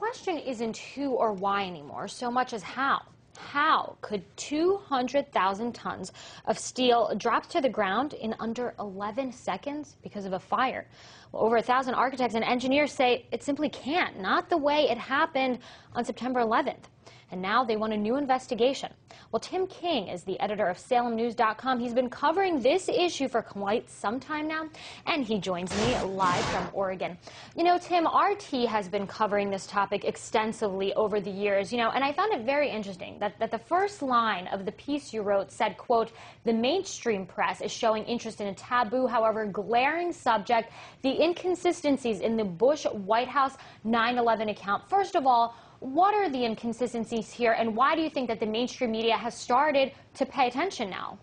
question isn't who or why anymore, so much as how. How could 200,000 tons of steel drop to the ground in under 11 seconds because of a fire? Well, over 1,000 architects and engineers say it simply can't, not the way it happened on September 11th. And now they want a new investigation. Well, Tim King is the editor of SalemNews.com. He's been covering this issue for quite some time now, and he joins me live from Oregon. You know, Tim, RT has been covering this topic extensively over the years, and I found it very interesting that the first line of the piece you wrote said, quote, "The mainstream press is showing interest in a taboo, however glaring subject, the inconsistencies in the Bush White House 9/11 account." First of all, what are the inconsistencies here, and why do you think that the mainstream media has started to pay attention now?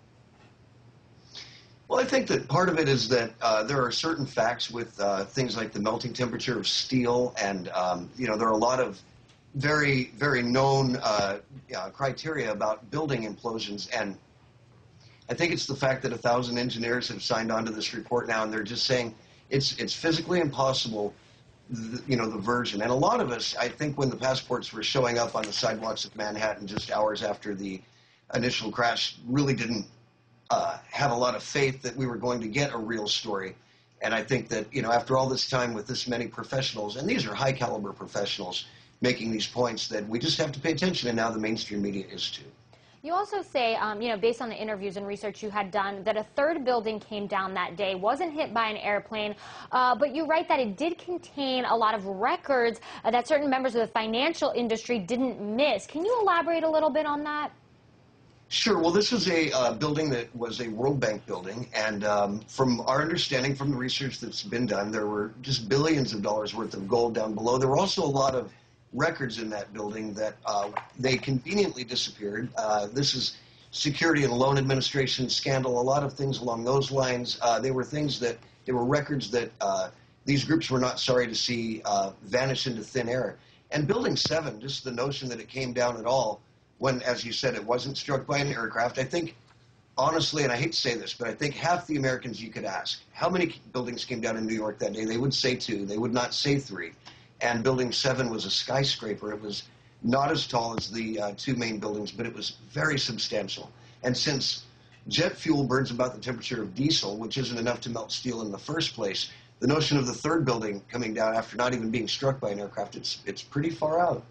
Well, I think that part of it is that there are certain facts with things like the melting temperature of steel, and there are a lot of very, very known criteria about building implosions, and I think it's the fact that 1,000 engineers have signed on to this report now, and they're just saying it's physically impossible. The version. And a lot of us, I think, when the passports were showing up on the sidewalks of Manhattan just hours after the initial crash, really didn't have a lot of faith that we were going to get a real story. And I think that, after all this time with this many professionals, and these are high caliber professionals making these points, that we just have to pay attention, and now the mainstream media is too. You also say, based on the interviews and research you had done, that a third building came down that day, wasn't hit by an airplane, but you write that it did contain a lot of records that certain members of the financial industry didn't miss. Can you elaborate a little bit on that? Sure. Well, this was a building that was a World Bank building, and from our understanding from the research that's been done, there were just billions of dollars worth of gold down below. There were also a lot of records in that building that they conveniently disappeared. This is Security and Loan Administration scandal, a lot of things along those lines. They were records that these groups were not sorry to see vanish into thin air. And Building 7, just the notion that it came down at all when, as you said, it wasn't struck by an aircraft, I think, honestly, and I hate to say this, but I think half the Americans you could ask, how many buildings came down in New York that day? They would say 2. They would not say 3. And Building 7 was a skyscraper. It was not as tall as the 2 main buildings, but it was very substantial. And since jet fuel burns about the temperature of diesel, which isn't enough to melt steel in the first place, the notion of the third building coming down after not even being struck by an aircraft, it's pretty far out.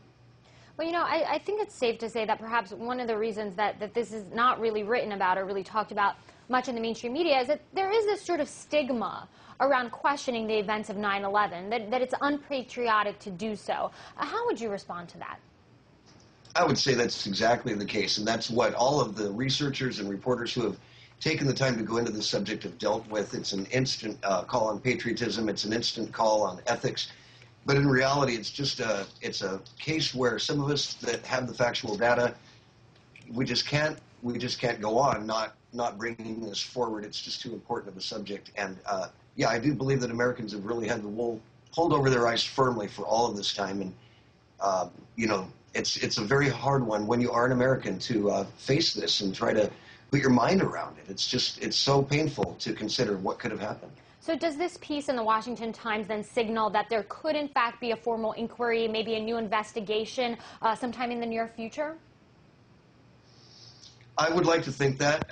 Well, I think it's safe to say that perhaps one of the reasons that this is not really written about or really talked about much in the mainstream media is that there is this sort of stigma around questioning the events of 9/11, that it's unpatriotic to do so. How would you respond to that? I would say that's exactly the case, and that's what all of the researchers and reporters who have taken the time to go into this subject have dealt with. It's an instant call on patriotism. It's an instant call on ethics. But in reality, it's a case where some of us that have the factual data, we just can't go on not bringing this forward. It's just too important of a subject. And yeah, I do believe that Americans have really had the wool pulled over their eyes firmly for all of this time. And, it's a very hard one when you are an American to face this and try to put your mind around it. It's so painful to consider what could have happened. So does this piece in the Washington Times then signal that there could in fact be a formal inquiry, maybe a new investigation sometime in the near future? I would like to think that.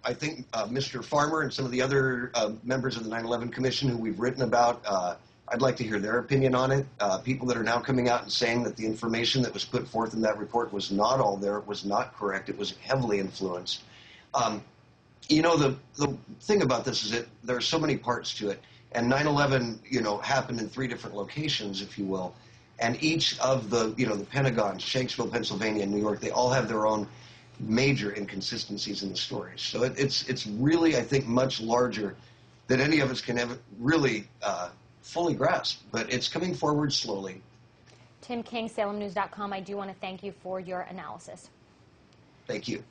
I think Mr. Farmer and some of the other members of the 9/11 Commission who we've written about, I'd like to hear their opinion on it. People that are now coming out and saying that the information that was put forth in that report was not all there, it was not correct, it was heavily influenced. The thing about this is that there are so many parts to it, and 9/11, happened in 3 different locations, if you will, and each of the Pentagon, Shanksville, Pennsylvania, and New York, they all have their own major inconsistencies in the stories. So it's really, I think, much larger than any of us can ever really fully grasp, but it's coming forward slowly. Tim King, SalemNews.com, I do want to thank you for your analysis. Thank you.